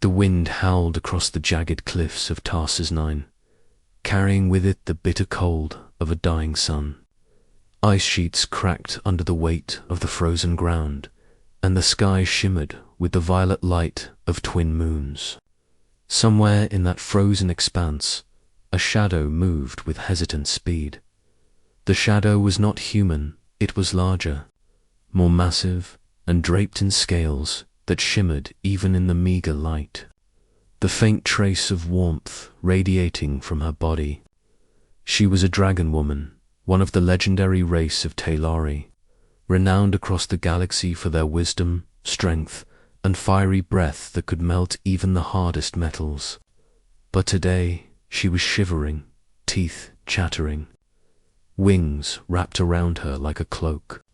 The wind howled across the jagged cliffs of Tarsus 9, carrying with it the bitter cold of a dying sun. Ice sheets cracked under the weight of the frozen ground, and the sky shimmered with the violet light of twin moons. Somewhere in that frozen expanse, a shadow moved with hesitant speed. The shadow was not human, it was larger, more massive, and draped in scales that shimmered even in the meager light. The faint trace of warmth radiating from her body. She was a Dragonwoman, one of the legendary race of Talari, renowned across the galaxy for their wisdom, strength, and fiery breath that could melt even the hardest metals. But today she was shivering, teeth chattering, wings wrapped around her like a cloak,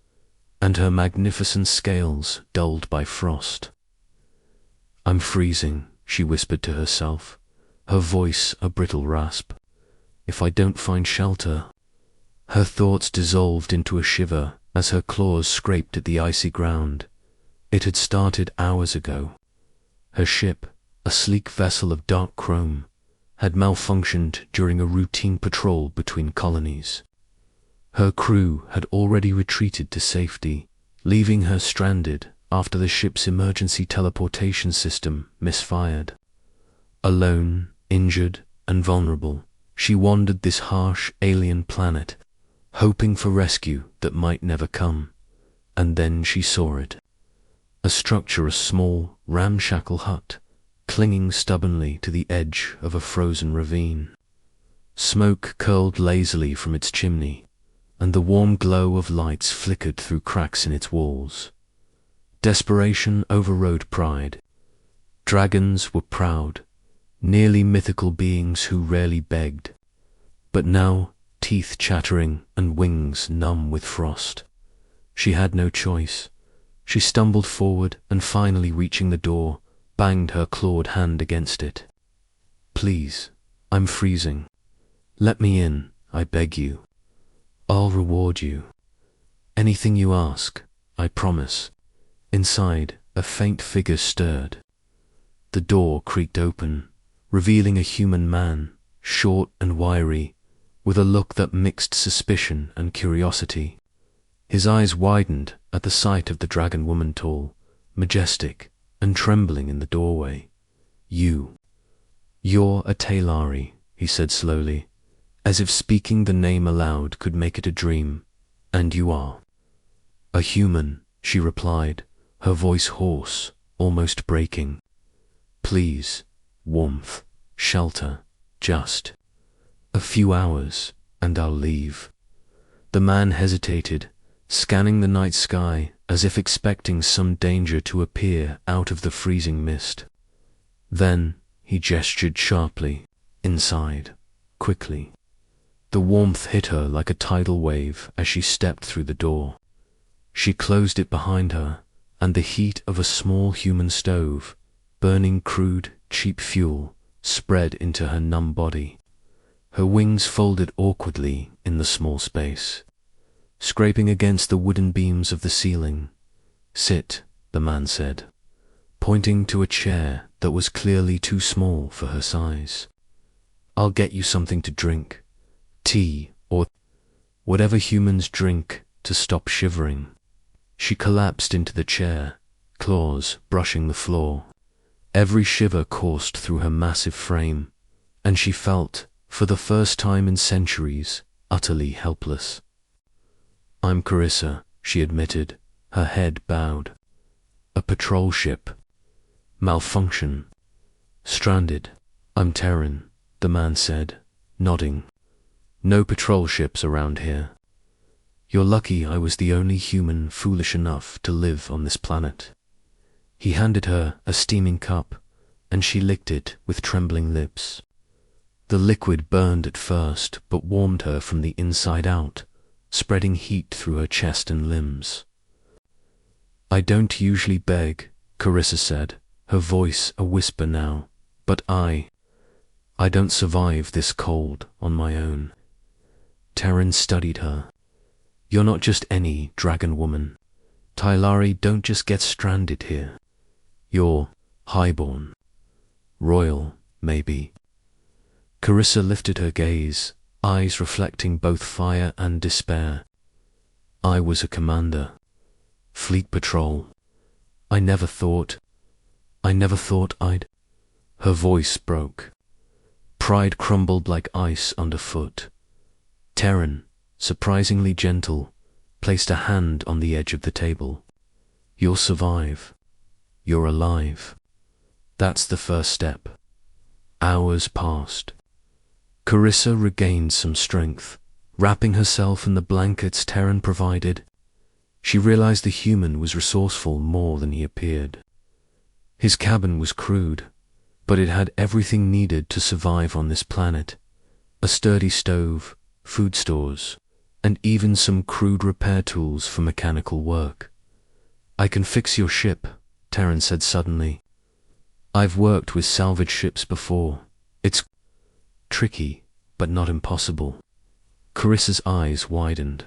and her magnificent scales dulled by frost. "I'm freezing," she whispered to herself, her voice a brittle rasp. "If I don't find shelter—" Her thoughts dissolved into a shiver as her claws scraped at the icy ground. It had started hours ago. Her ship, a sleek vessel of dark chrome, had malfunctioned during a routine patrol between colonies. Her crew had already retreated to safety, leaving her stranded after the ship's emergency teleportation system misfired. Alone, injured, and vulnerable, she wandered this harsh alien planet, hoping for rescue that might never come. And then she saw it. A structure, a small, ramshackle hut, clinging stubbornly to the edge of a frozen ravine. Smoke curled lazily from its chimney, and the warm glow of lights flickered through cracks in its walls. Desperation overrode pride. Dragons were proud, nearly mythical beings who rarely begged. But now, teeth chattering and wings numb with frost, she had no choice. She stumbled forward and finally reaching the door, banged her clawed hand against it. "Please, I'm freezing. Let me in, I beg you. I'll reward you. Anything you ask, I promise." Inside, a faint figure stirred. The door creaked open, revealing a human man, short and wiry, with a look that mixed suspicion and curiosity. His eyes widened at the sight of the Dragonwoman, tall, majestic, and trembling in the doorway. You're a Talari," he said slowly, as if speaking the name aloud could make it a dream. "And you are." "A human," she replied, her voice hoarse, almost breaking. "Please, warmth, shelter, just a few hours, and I'll leave." The man hesitated, scanning the night sky as if expecting some danger to appear out of the freezing mist. Then he gestured sharply, inside, quickly. The warmth hit her like a tidal wave as she stepped through the door. She closed it behind her, and the heat of a small human stove, burning crude, cheap fuel, spread into her numb body. Her wings folded awkwardly in the small space, scraping against the wooden beams of the ceiling. "Sit," the man said, pointing to a chair that was clearly too small for her size. "I'll get you something to drink, tea or whatever humans drink to stop shivering." She collapsed into the chair, claws brushing the floor. Every shiver coursed through her massive frame, and she felt, for the first time in centuries, utterly helpless. "I'm Carissa," she admitted, her head bowed. "A patrol ship. Malfunction. Stranded." "I'm Terran," the man said, nodding. "No patrol ships around here. You're lucky I was the only human foolish enough to live on this planet." He handed her a steaming cup, and she licked it with trembling lips. The liquid burned at first, but warmed her from the inside out, spreading heat through her chest and limbs. "I don't usually beg," Carissa said, her voice a whisper now, "but I don't survive this cold on my own." Terran studied her. "You're not just any Dragonwoman. Talari don't just get stranded here. You're highborn. royal, maybe. Carissa lifted her gaze, eyes reflecting both fire and despair. I was a commander. Fleet patrol. I never thought I'd... Her voice broke. Pride crumbled like ice underfoot. Terran, surprisingly gentle, placed a hand on the edge of the table. You'll survive. You're alive. That's the first step. Hours passed. Carissa regained some strength, wrapping herself in the blankets Terran provided. She realized the human was resourceful more than he appeared. His cabin was crude, but it had everything needed to survive on this planet. A sturdy stove, food stores, and even some crude repair tools for mechanical work. I can fix your ship, Terran said suddenly. I've worked with salvage ships before. It's tricky, but not impossible. Carissa's eyes widened.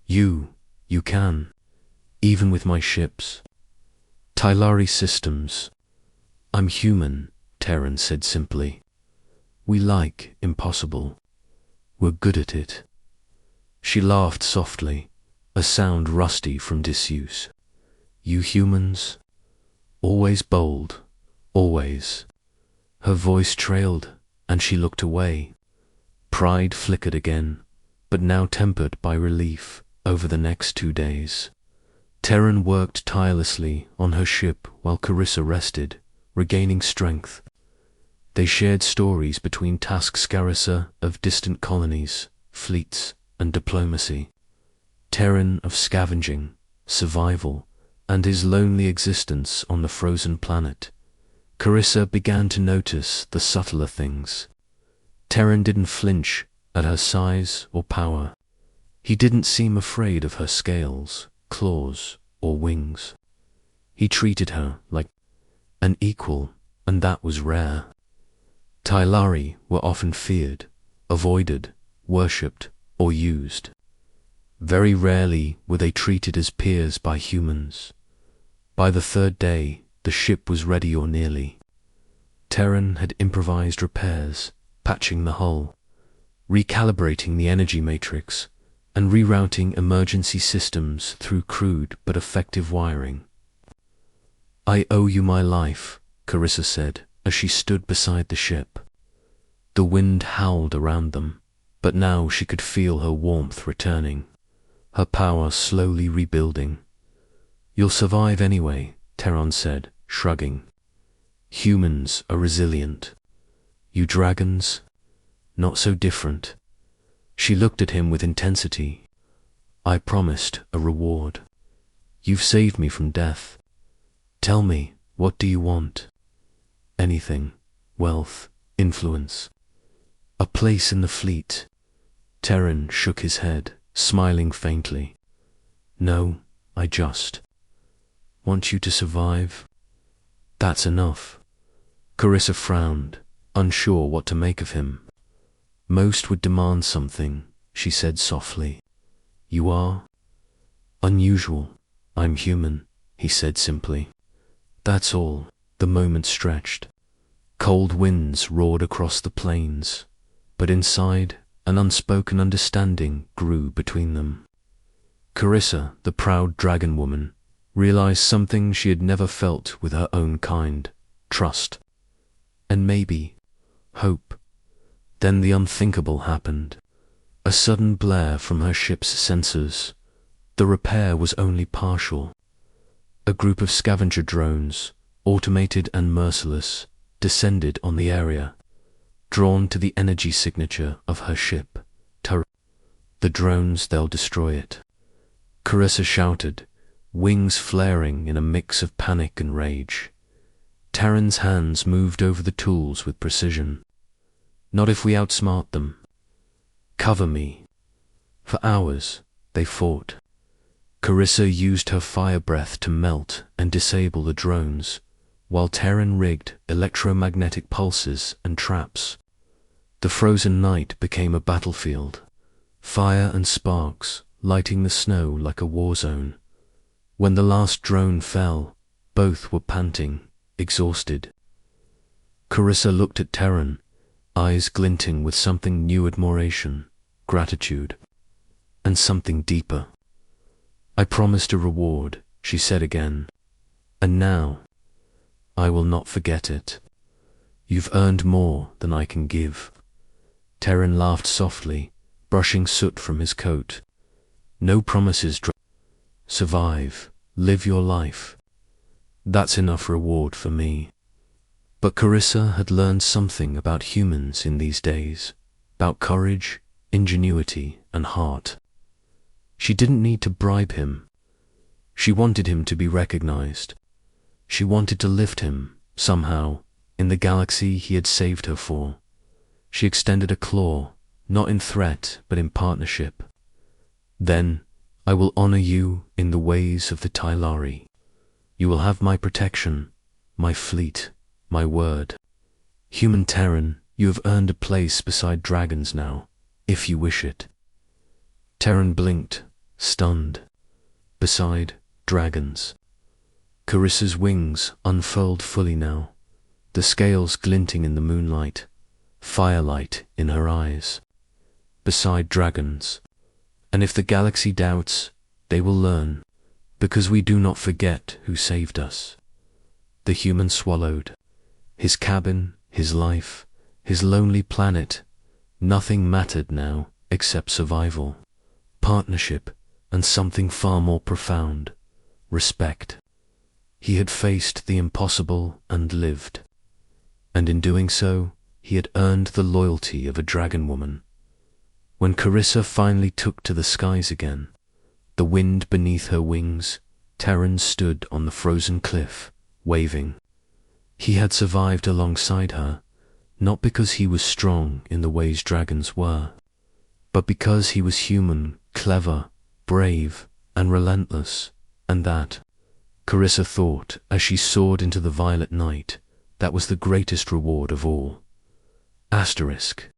You can, even with my ships. Tylari systems. I'm human, Terran said simply. We like impossible. We're good at it. She laughed softly, a sound rusty from disuse. You humans? Always bold, always. Her voice trailed, and she looked away. Pride flickered again, but now tempered by relief over the next 2 days. Terran worked tirelessly on her ship while Carissa rested, regaining strength. They shared stories between tasks Carissa of distant colonies, fleets, and diplomacy. Terran of scavenging, survival, and his lonely existence on the frozen planet. Carissa began to notice the subtler things. Terran didn't flinch at her size or power. He didn't seem afraid of her scales, claws, or wings. He treated her like an equal, and that was rare. Tylari were often feared, avoided, worshipped, or used. Very rarely were they treated as peers by humans. By the 3rd day, the ship was ready or nearly. Terran had improvised repairs, patching the hull, recalibrating the energy matrix, and rerouting emergency systems through crude but effective wiring. I owe you my life, Carissa said as she stood beside the ship. The wind howled around them, but now she could feel her warmth returning, her power slowly rebuilding. You'll survive anyway, Terran said, shrugging. Humans are resilient. You dragons, not so different. She looked at him with intensity. I promised a reward. You've saved me from death. Tell me, what do you want? Anything. Wealth, influence. A place in the fleet. Terran shook his head, smiling faintly. No, I just want you to survive. That's enough. Carissa frowned, unsure what to make of him. Most would demand something, she said softly. You are? Unusual. I'm human, he said simply. That's all. The moment stretched. Cold winds roared across the plains, but inside, an unspoken understanding grew between them. Carissa, the proud Dragonwoman, realized something she had never felt with her own kind: trust. And maybe hope. Then the unthinkable happened. A sudden blare from her ship's sensors. The repair was only partial. A group of scavenger drones, automated and merciless, descended on the area, drawn to the energy signature of her ship. The drones, they'll destroy it. Carissa shouted, wings flaring in a mix of panic and rage. Terran's hands moved over the tools with precision. Not if we outsmart them. Cover me. For hours, they fought. Carissa used her fire breath to melt and disable the drones, while Terran rigged electromagnetic pulses and traps. The frozen night became a battlefield, fire and sparks lighting the snow like a war zone. When the last drone fell, both were panting, exhausted. Carissa looked at Terran, eyes glinting with something new: admiration, gratitude, and something deeper. "I promised a reward," she said again, "and now I will not forget it. You've earned more than I can give." Terran laughed softly, brushing soot from his coat. "No promises. Survive, live your life. That's enough reward for me." But Carissa had learned something about humans in these days, about courage, ingenuity, and heart. She didn't need to bribe him. She wanted him to be recognized. She wanted to lift him, somehow, in the galaxy he had saved her for. She extended a claw, not in threat, but in partnership. "Then I will honor you in the ways of the Tylari. You will have my protection, my fleet, my word. Human Terran, you have earned a place beside dragons now, if you wish it." Terran blinked, stunned. Beside dragons. Carissa's wings unfurled fully now, the scales glinting in the moonlight, firelight in her eyes. Beside dragons. And if the galaxy doubts, they will learn, because we do not forget who saved us. The human swallowed. His cabin, his life, his lonely planet, nothing mattered now except survival, partnership, and something far more profound: respect. He had faced the impossible and lived. And in doing so, he had earned the loyalty of a Dragonwoman. When Carissa finally took to the skies again, the wind beneath her wings, Terran stood on the frozen cliff, waving. He had survived alongside her, not because he was strong in the ways dragons were, but because he was human, clever, brave, and relentless, and that, Carissa thought as she soared into the violet night, that was the greatest reward of all. Asterisk.